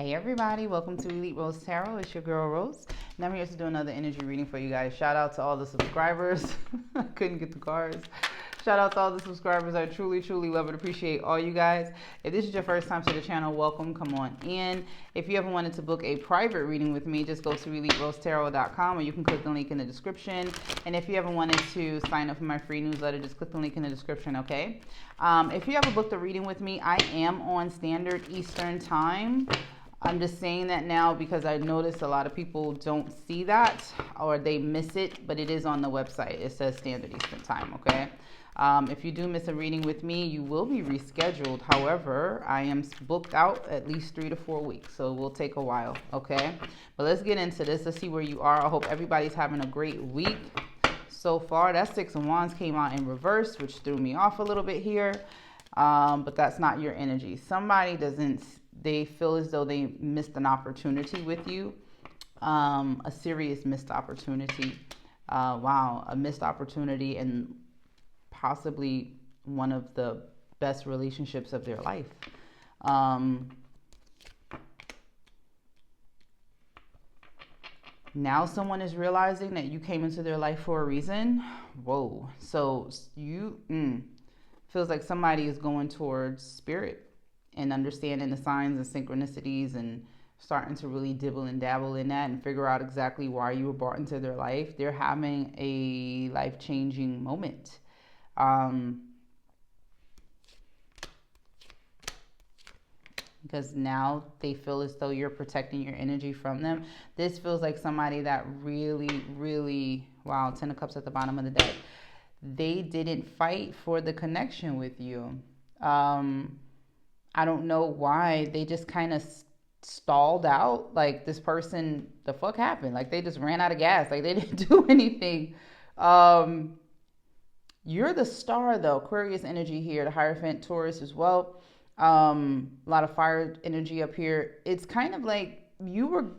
Hey everybody, welcome to Elite Rose Tarot. It's your girl Rose, and I'm here to do another energy reading for you guys. Shout out to all the subscribers. I couldn't get the cards. Shout out to all the subscribers. I truly love and appreciate all you guys. If this is your first time to the channel, welcome. Come on in. If you ever wanted to book a private reading with me, just go to eliterosetarot.com, or you can click the link in the description. And if you ever wanted to sign up for my free newsletter, just click the link in the description, okay? If you ever booked a reading with me, I am on Standard Eastern Time. I'm just saying that now because I noticed a lot of people don't see that or they miss it, but it is on the website. It says Standard Eastern Time, okay? If you do miss a reading with me, you will be rescheduled. However, I am booked out at least 3 to 4 weeks, so it will take a while, okay? But let's get into this. Let's see where you are. I hope everybody's having a great week so far. That Six of Wands came out in reverse, which threw me off a little bit here, but that's not your energy. Somebody they feel as though they missed an opportunity with you, a serious missed opportunity. Wow, a missed opportunity and possibly one of the best relationships of their life. Now someone is realizing that you came into their life for a reason. Whoa. So feels like somebody is going towards spirit and understanding the signs and synchronicities and starting to really dibble and dabble in that and figure out exactly why you were brought into their life. They're having a life-changing moment. Because now they feel as though you're protecting your energy from them. This feels like somebody that really, wow, 10 of Cups at the bottom of the deck. They didn't fight for the connection with you. I don't know why. They just kind of stalled out. Like, this person, the fuck happened? Like, they just ran out of gas. Like, they didn't do anything. You're the star, though. Aquarius energy here. The Hierophant, Taurus as well. A lot of fire energy up here. It's kind of like you're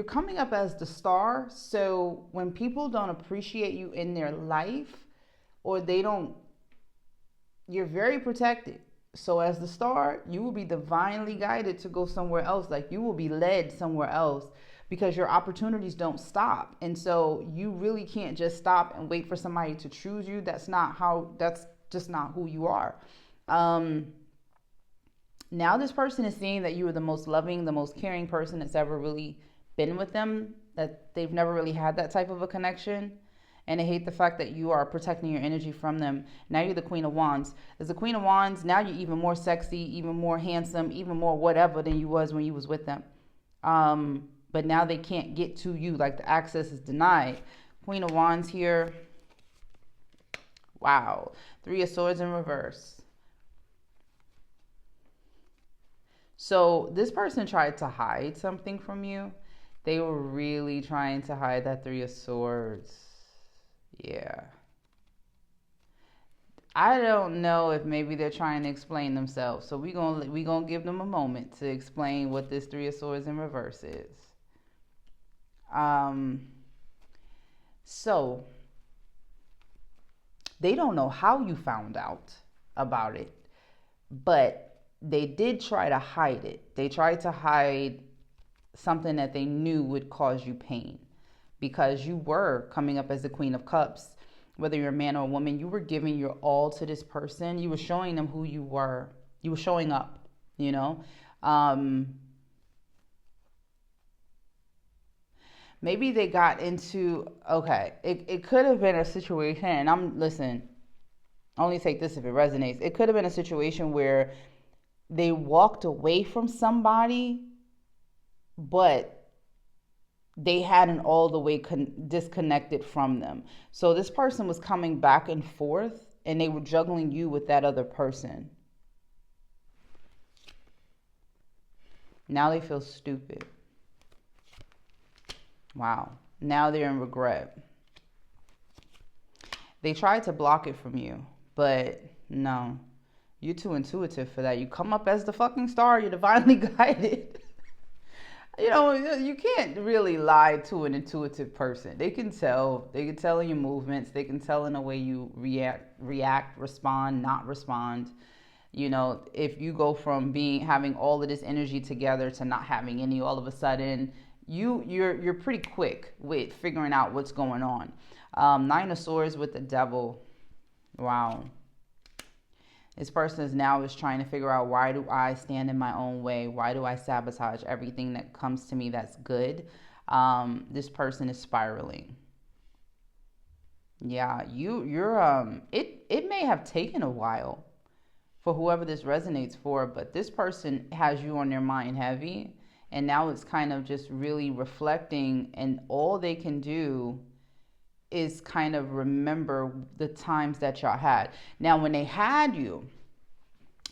coming up as the star. So when people don't appreciate you in their life, or you're very protected. So as the star, you will be divinely guided to go somewhere else. Like, you will be led somewhere else because your opportunities don't stop. And so you really can't just stop and wait for somebody to choose you. That's just not who you are. Now this person is seeing that you are the most loving, the most caring person that's ever really been with them, that they've never really had that type of a connection. And they hate the fact that you are protecting your energy from them. Now you're the Queen of Wands. As the Queen of Wands, now you're even more sexy, even more handsome, even more whatever than you was when you was with them. But now they can't get to you. Like, the access is denied. Queen of Wands here. Wow. 3 of Swords in reverse. So this person tried to hide something from you. They were really trying to hide that 3 of Swords. Yeah. I don't know if maybe they're trying to explain themselves. So we gonna give them a moment to explain what this 3 of Swords in reverse is. So they don't know how you found out about it, but they did try to hide it. They tried to hide something that they knew would cause you pain, because you were coming up as the Queen of Cups. Whether you're a man or a woman, you were giving your all to this person. You were showing them who you were. You were showing up, you know. Maybe they got into, okay, it could have been a situation, and listen, only take this if it resonates. It could have been a situation where they walked away from somebody, but they hadn't all the way disconnected from them. So this person was coming back and forth, and they were juggling you with that other person. Now they feel stupid. Wow. Now they're in regret. They tried to block it from you, but no. You're too intuitive for that. You come up as the fucking star. You're divinely guided. You know, you can't really lie to an intuitive person. They can tell. They can tell in your movements. They can tell in the way you react, respond, not respond. You know, if you go from having all of this energy together to not having any all of a sudden, you're pretty quick with figuring out what's going on. Nine of Swords with the Devil. Wow. This person is trying to figure out, why do I stand in my own way? Why do I sabotage everything that comes to me that's good? This person is spiraling. Yeah, it may have taken a while for whoever this resonates for, but this person has you on their mind heavy, and now it's kind of just really reflecting, and all they can do is kind of remember the times that y'all had. Now, when they had you,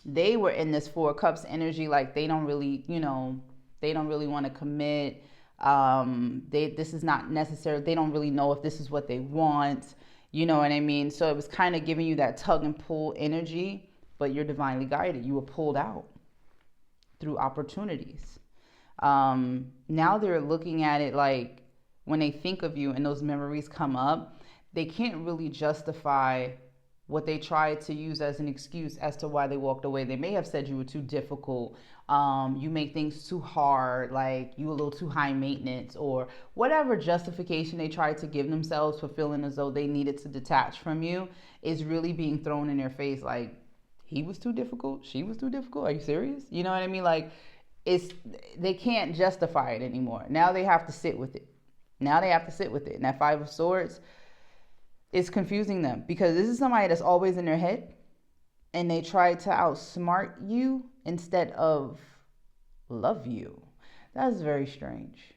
they were in this Four of Cups energy, like they don't really want to commit. This is not necessary. They don't really know if this is what they want. You know what I mean? So it was kind of giving you that tug and pull energy, but you're divinely guided. You were pulled out through opportunities. Now they're looking at it like, when they think of you and those memories come up, they can't really justify what they tried to use as an excuse as to why they walked away. They may have said you were too difficult, you make things too hard, like you a little too high maintenance, or whatever justification they tried to give themselves for feeling as though they needed to detach from you is really being thrown in their face. Like, he was too difficult, she was too difficult, are you serious? You know what I mean? Like, they can't justify it anymore. Now they have to sit with it. And that Five of Swords is confusing them, because this is somebody that's always in their head, and they try to outsmart you instead of love you. That's very strange.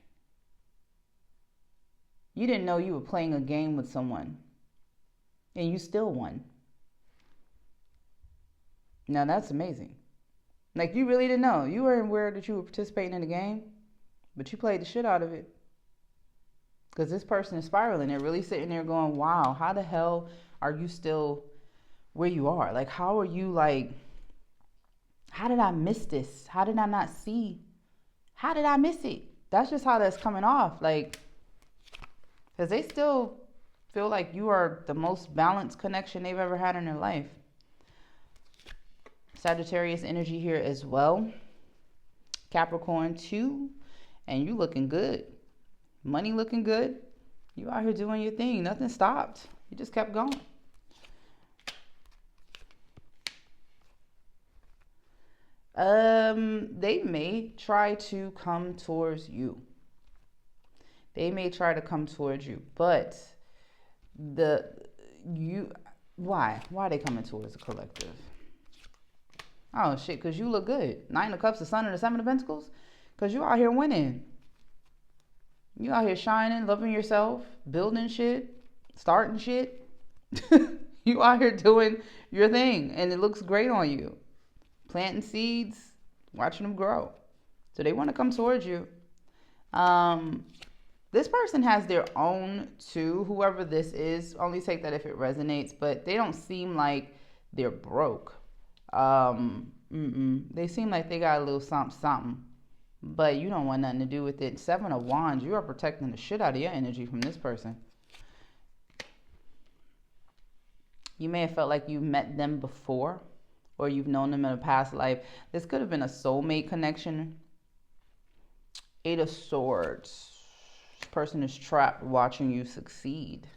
You didn't know you were playing a game with someone, and you still won. Now that's amazing. Like, you really didn't know. You weren't aware that you were participating in the game, but you played the shit out of it. Because this person is spiraling. They're really sitting there going, wow, how the hell are you still where you are? Like, how are you, like, how did I miss this? How did I not see? How did I miss it? That's just how that's coming off. Like, because they still feel like you are the most balanced connection they've ever had in their life. Sagittarius energy here as well. Capricorn 2. And you looking good. Money looking good. You out here doing your thing. Nothing stopped. You just kept going. They may try to come towards you. But why are they coming towards the collective? Oh shit, because you look good. Nine of Cups, the Sun, and the Seven of Pentacles. Because you out here winning. You out here shining, loving yourself, building shit, starting shit. You out here doing your thing, and it looks great on you. Planting seeds, watching them grow. So they want to come towards you. This person has their own too, whoever this is. Only take that if it resonates, but they don't seem like they're broke. They seem like they got a little something. But you don't want nothing to do with it. Seven of Wands, you are protecting the shit out of your energy from this person. You may have felt like you met them before, or you've known them in a past life. This could have been a soulmate connection. Eight of Swords. This person is trapped watching you succeed.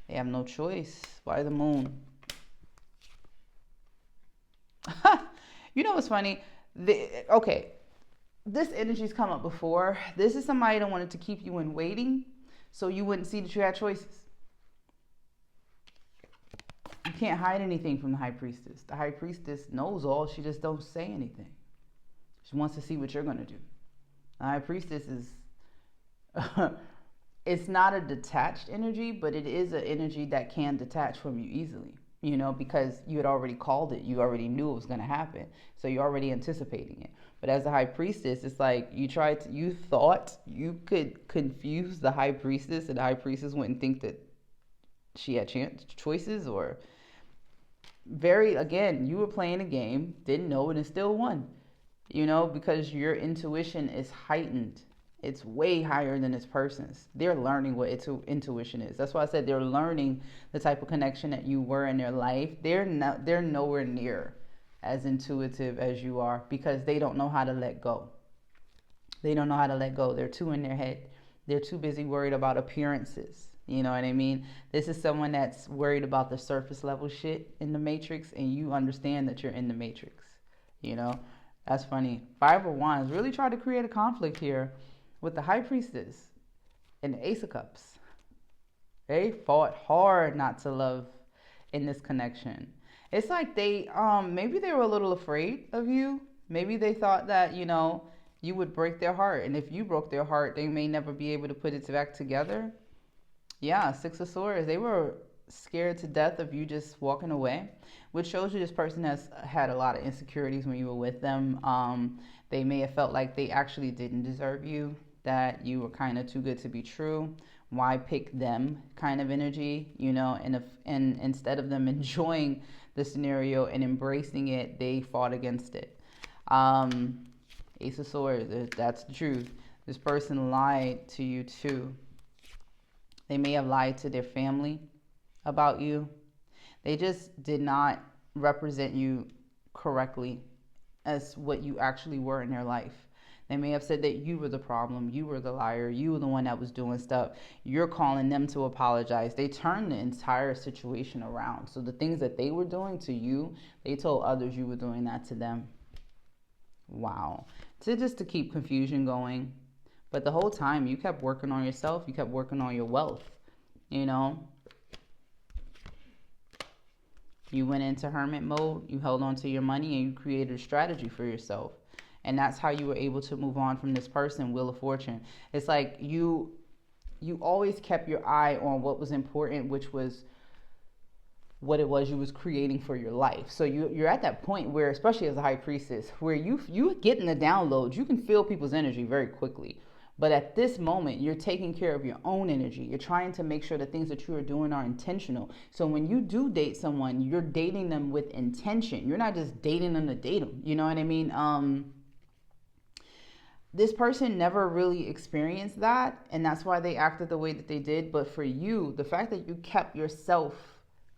They have no choice. Why the Moon? You know what's funny? This energy's come up before. This is somebody that wanted to keep you in waiting so you wouldn't see that you had choices. You can't hide anything from the High Priestess. The High Priestess knows all. She just don't say anything. She wants to see what you're going to do. The High Priestess is... it's not a detached energy, but it is an energy that can detach from you easily. You know, because you had already called it. You already knew it was going to happen. So you're already anticipating it. But as a High Priestess, it's like you thought you could confuse the High Priestess, and the High Priestess wouldn't think that she had choices, or you were playing a game, didn't know it, and still won. You know, because your intuition is heightened. It's way higher than this person's. They're learning what intuition is. That's why I said they're learning the type of connection that you were in their life. They're nowhere near as intuitive as you are, because they don't know how to let go. They don't know how to let go. They're too in their head. They're too busy worried about appearances. You know what I mean? This is someone that's worried about the surface level shit in the matrix, and you understand that you're in the matrix. You know? That's funny. Five of Wands really tried to create a conflict here with the High Priestess and the Ace of Cups. They fought hard not to love in this connection. It's like they, maybe they were a little afraid of you. Maybe they thought that, you know, you would break their heart. And if you broke their heart, they may never be able to put it back together. Yeah, Six of Swords. They were scared to death of you just walking away, which shows you this person has had a lot of insecurities when you were with them. They may have felt like they actually didn't deserve you, that you were kind of too good to be true. Why pick them kind of energy, you know? And instead of them enjoying the scenario and embracing it, they fought against it. Ace of Swords, that's the truth. This person lied to you too. They may have lied to their family about you. They just did not represent you correctly as what you actually were in their life. They may have said that you were the problem, you were the liar, you were the one that was doing stuff. You're calling them to apologize. They turned the entire situation around. So the things that they were doing to you, they told others you were doing that to them. Wow. Just to keep confusion going. But the whole time you kept working on yourself, you kept working on your wealth, you know. You went into hermit mode, you held on to your money, and you created a strategy for yourself. And that's how you were able to move on from this person, Wheel of Fortune. It's like you always kept your eye on what was important, which was what it was you was creating for your life. So you're at that point where, especially as a High Priestess, where you getting the downloads, you can feel people's energy very quickly. But at this moment, you're taking care of your own energy. You're trying to make sure the things that you are doing are intentional. So when you do date someone, you're dating them with intention. You're not just dating them to date them. You know what I mean? This person never really experienced that, and that's why they acted the way that they did. But for you, the fact that you kept yourself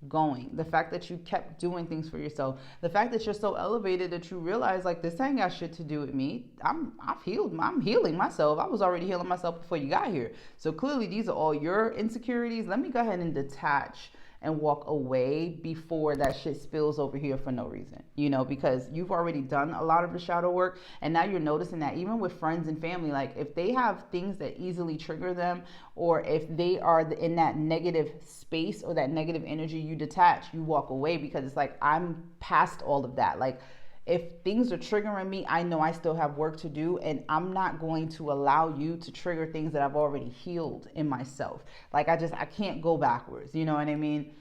going, the fact that you kept doing things for yourself, the fact that you're so elevated that you realize, like, this ain't got shit to do with me. I'm healing myself. I was already healing myself before you got here. So clearly these are all your insecurities. Let me go ahead and detach and walk away before that shit spills over here for no reason, you know, because you've already done a lot of the shadow work. And now you're noticing that even with friends and family, like if they have things that easily trigger them, or if they are in that negative space or that negative energy, you detach, you walk away, because it's like, I'm past all of that. Like, if things are triggering me, I know I still have work to do, and I'm not going to allow you to trigger things that I've already healed in myself. Like, I can't go backwards. You know what I mean?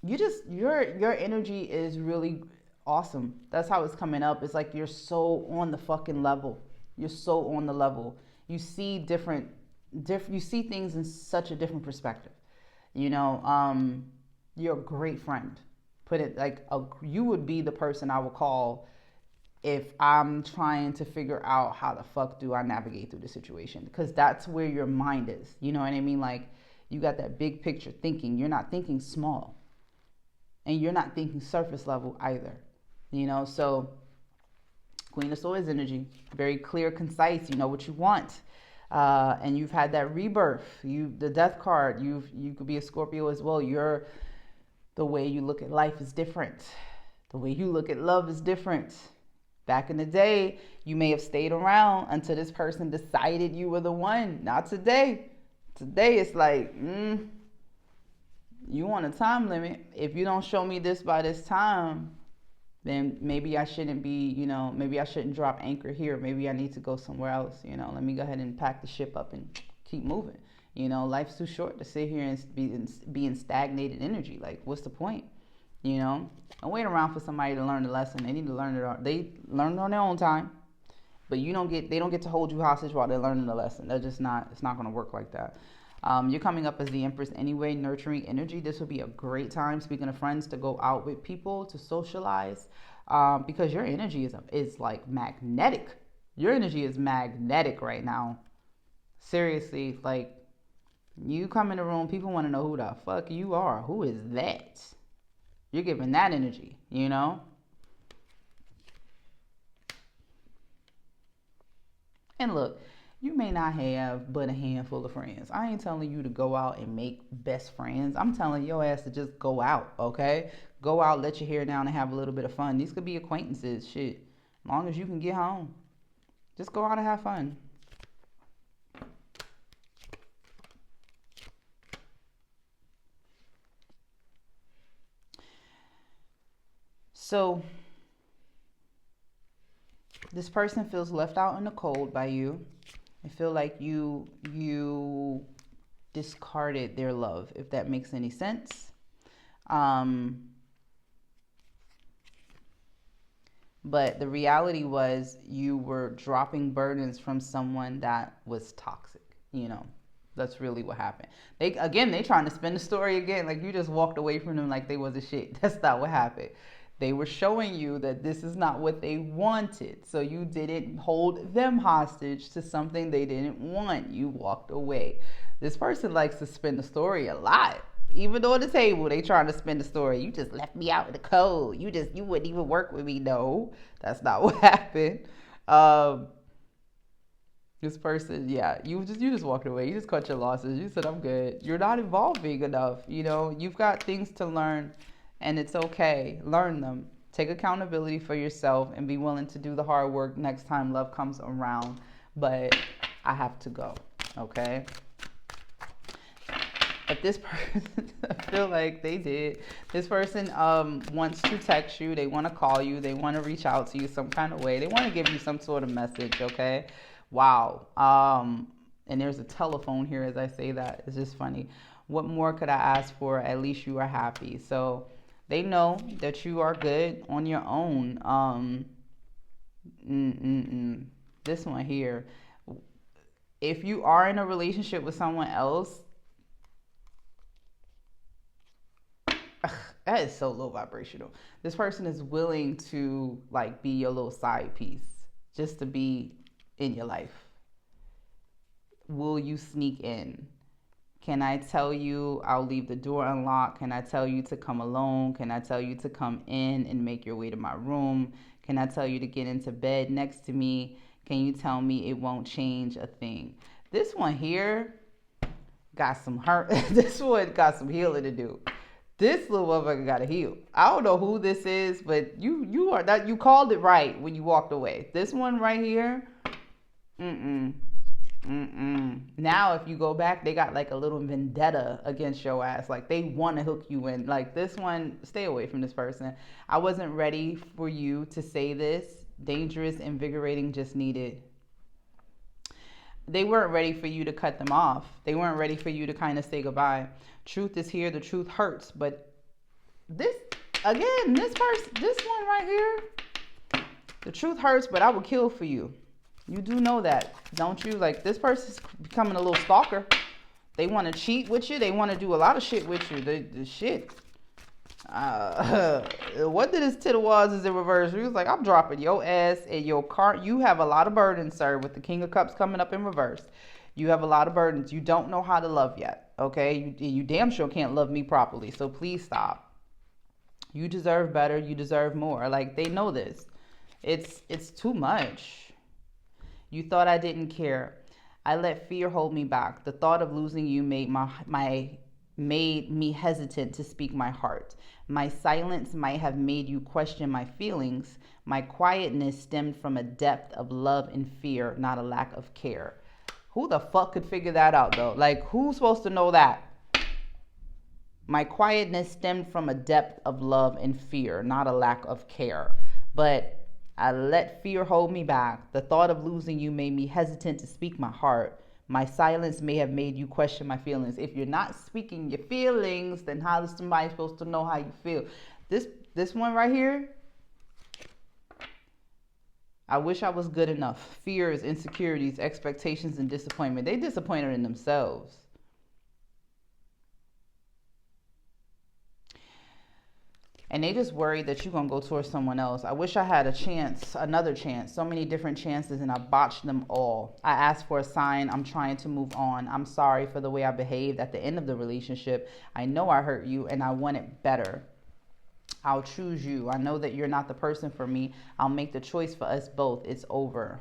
Your energy is really awesome. That's how it's coming up. It's like you're so on the fucking level. You're so on the level. You see you see things in such a different perspective. You know, you're a great friend. Put it like you would be the person I would call if I'm trying to figure out how the fuck do I navigate through the situation, because that's where your mind is. You know what I mean? Like, you got that big picture thinking. You're not thinking small, and you're not thinking surface level either. You know, so Queen of Swords energy, very clear, concise. You know what you want. And you've had that rebirth. The Death card. You could be a Scorpio as well. The way you look at life is different. The way you look at love is different. Back in the day, you may have stayed around until this person decided you were the one. Not today. Today, it's like, you want a time limit. If you don't show me this by this time, then maybe I shouldn't maybe I shouldn't drop anchor here. Maybe I need to go somewhere else. You know, let me go ahead and pack the ship up and keep moving. You know, life's too short to sit here and be in stagnated energy. Like, what's the point? You know, don't wait around for somebody to learn the lesson. They need to learn it. They learn it on their own time, but they don't get to hold you hostage while they're learning the lesson. They're just not. It's not going to work like that. You're coming up as the Empress anyway, nurturing energy. This would be a great time, speaking of friends, to go out with people, to socialize, because your energy is like magnetic. Your energy is magnetic right now. Seriously, like, you come in the room, people want to know who the fuck you are. Who is that? You're giving that energy, you know? And look, you may not have but a handful of friends. I ain't telling you to go out and make best friends. I'm telling your ass to just go out, okay? Go out, let your hair down, and have a little bit of fun. These could be acquaintances, shit. As long as you can get home. Just go out and have fun. So, this person feels left out in the cold by you. They feel like you discarded their love, if that makes any sense. But the reality was you were dropping burdens from someone that was toxic, you know. That's really what happened. They trying to spin the story again, like you just walked away from them like they was a shit. That's not what happened. They were showing you that this is not what they wanted. So you didn't hold them hostage to something they didn't want. You walked away. This person likes to spin the story a lot. Even on the table, they trying to spin the story. You just left me out in the cold. You wouldn't even work with me. No, that's not what happened. This person, yeah, you just walked away. You just cut your losses. You said, I'm good. You're not evolving enough. You know, you've got things to learn, and it's okay. Learn them. Take accountability for yourself and be willing to do the hard work next time love comes around. But I have to go, okay? But this person, I feel like they did. This person wants to text you. They want to call you. They want to reach out to you some kind of way. They want to give you some sort of message, okay? Wow. And there's a telephone here as I say that. It's just funny. What more could I ask for? At least you are happy. So they know that you are good on your own. This one here. If you are in a relationship with someone else, that is so low vibrational. This person is willing to like be your little side piece just to be in your life. Will you sneak in? Can I tell you I'll leave the door unlocked? Can I tell you to come alone? Can I tell you to come in and make your way to my room? Can I tell you to get into bed next to me? Can you tell me it won't change a thing? This one here got some hurt. This one got some healing to do. This little motherfucker got to heal. I don't know who this is, but you are that. You called it right when you walked away. This one right here, Now, if you go back, they got like a little vendetta against your ass. Like they want to hook you in. Like this one, stay away from this person. I wasn't ready for you to say this. Dangerous, invigorating, just needed. They weren't ready for you to cut them off. They weren't ready for you to kind of say goodbye. Truth is here. The truth hurts. But this, again, this one right here, the truth hurts, but I will kill for you. You do know that, don't you? Like, this person's becoming a little stalker. They want to cheat with you. They want to do a lot of shit with you. The shit. What did his tittle was is in reverse. He was like, I'm dropping your ass in your car. You have a lot of burdens, sir, with the King of Cups coming up in reverse. You have a lot of burdens. You don't know how to love yet, okay? You damn sure can't love me properly, so please stop. You deserve better. You deserve more. Like, they know this. It's too much. You thought I didn't care. I let fear hold me back. The thought of losing you made me hesitant to speak my heart. My silence might have made you question my feelings. My quietness stemmed from a depth of love and fear, not a lack of care. Who the fuck could figure that out, though? Like, who's supposed to know that? My quietness stemmed from a depth of love and fear, not a lack of care. But I let fear hold me back. The thought of losing you made me hesitant to speak my heart. My silence may have made you question my feelings. If you're not speaking your feelings, then how is somebody supposed to know how you feel? This one right here, I wish I was good enough. Fears, insecurities, expectations, and disappointment. They disappointed in themselves. And they just worried that you're going to go towards someone else. I wish I had a chance, another chance, so many different chances, and I botched them all. I asked for a sign. I'm trying to move on. I'm sorry for the way I behaved at the end of the relationship. I know I hurt you, and I want it better. I'll choose you. I know that you're not the person for me. I'll make the choice for us both. It's over.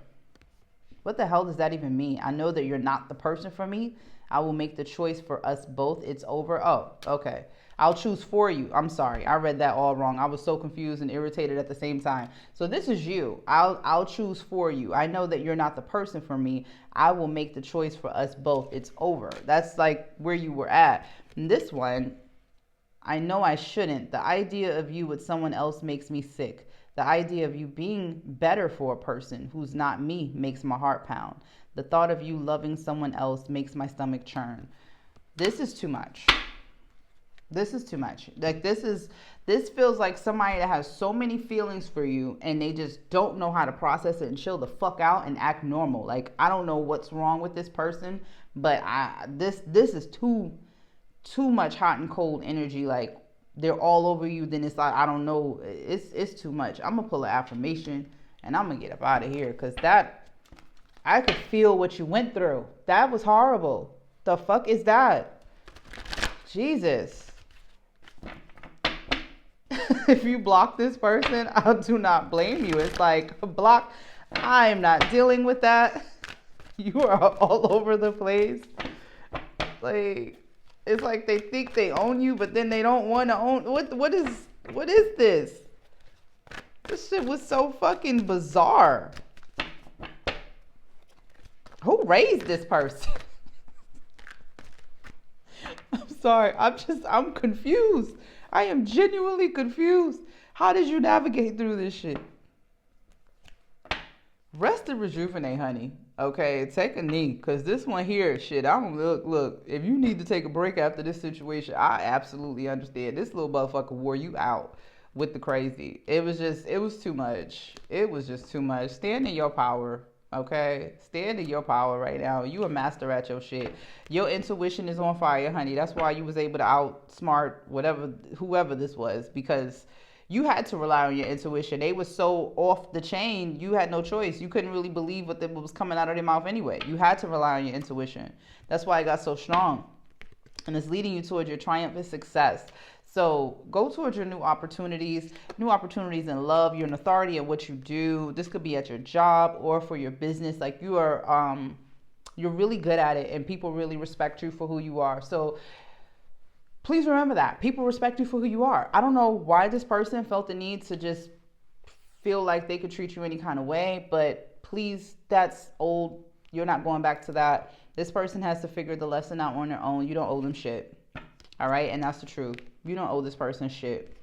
What the hell does that even mean? I know that you're not the person for me. I will make the choice for us both. It's over. Oh, okay. I'll choose for you. I'm sorry. I read that all wrong. I was so confused and irritated at the same time. So this is you. I'll choose for you. I know that you're not the person for me. I will make the choice for us both. It's over. That's like where you were at. And this one, I know I shouldn't. The idea of you with someone else makes me sick. The idea of you being better for a person who's not me makes my heart pound. The thought of you loving someone else makes my stomach churn. This is too much. This is too much. Like this feels like somebody that has so many feelings for you and they just don't know how to process it and chill the fuck out and act normal. Like, I don't know what's wrong with this person, but this is too much hot and cold energy. Like, they're all over you, then it's like, I don't know, it's too much. I'm gonna pull an affirmation and I'm gonna get up out of here, because that, I could feel what you went through. That was horrible. The fuck is that? Jesus. If you block this person, I do not blame you. It's like, block, I'm not dealing with that. You are all over the place. Like, it's like they think they own you, but then they don't want to own. What is this? This shit was so fucking bizarre. Who raised this person? I'm sorry. I'm confused. I am genuinely confused. How did you navigate through this shit? Rest and rejuvenate, honey. Okay, take a knee, because this one here, shit, I don't look, if you need to take a break after this situation, I absolutely understand. This little motherfucker wore you out with the crazy. It was too much. It was just too much. Stand in your power, okay? Stand in your power right now. You a master at your shit. Your intuition is on fire, honey. That's why you was able to outsmart whoever this was, because you had to rely on your intuition. They were so off the chain, you had no choice. You couldn't really believe what was coming out of their mouth anyway. You had to rely on your intuition. That's why it got so strong. And it's leading you towards your triumphant success. So go towards your new opportunities in love. You're an authority in what you do. This could be at your job or for your business. Like, you're really good at it, and people really respect you for who you are. So please remember that. People respect you for who you are. I don't know why this person felt the need to just feel like they could treat you any kind of way, but please, that's old. You're not going back to that. This person has to figure the lesson out on their own. You don't owe them shit. All right? And that's the truth. You don't owe this person shit.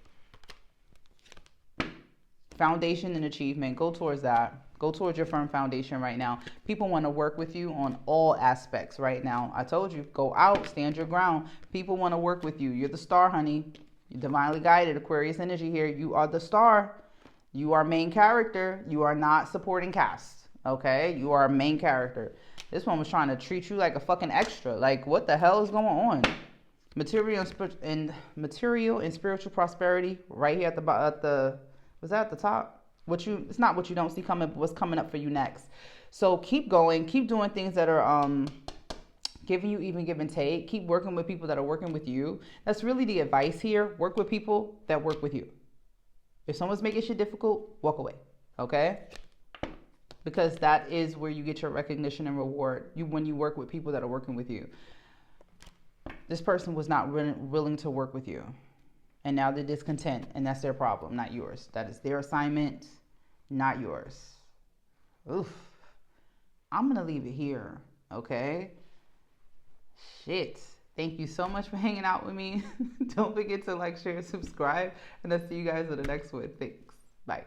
Foundation and achievement. Go towards that. Go towards your firm foundation right now. People want to work with you on all aspects right now. I told you, go out, stand your ground. People want to work with you. You're the star, honey. You're divinely guided. Aquarius energy here. You are the star. You are main character. You are not supporting cast. Okay? You are a main character. This one was trying to treat you like a fucking extra. Like, what the hell is going on? Material and spiritual prosperity right here at the was that at the top? It's not what you don't see coming, but what's coming up for you next. So keep going, keep doing things that are giving you even give and take. Keep working with people that are working with you. That's really the advice here. Work with people that work with you. If someone's making shit difficult, walk away. Okay? Because that is where you get your recognition and reward. When you work with people that are working with you. This person was not willing to work with you. And now they're discontent, and that's their problem, not yours. That is their assignment, not yours. Oof. I'm going to leave it here, okay? Shit. Thank you so much for hanging out with me. Don't forget to like, share, subscribe, and I'll see you guys in the next one. Thanks. Bye.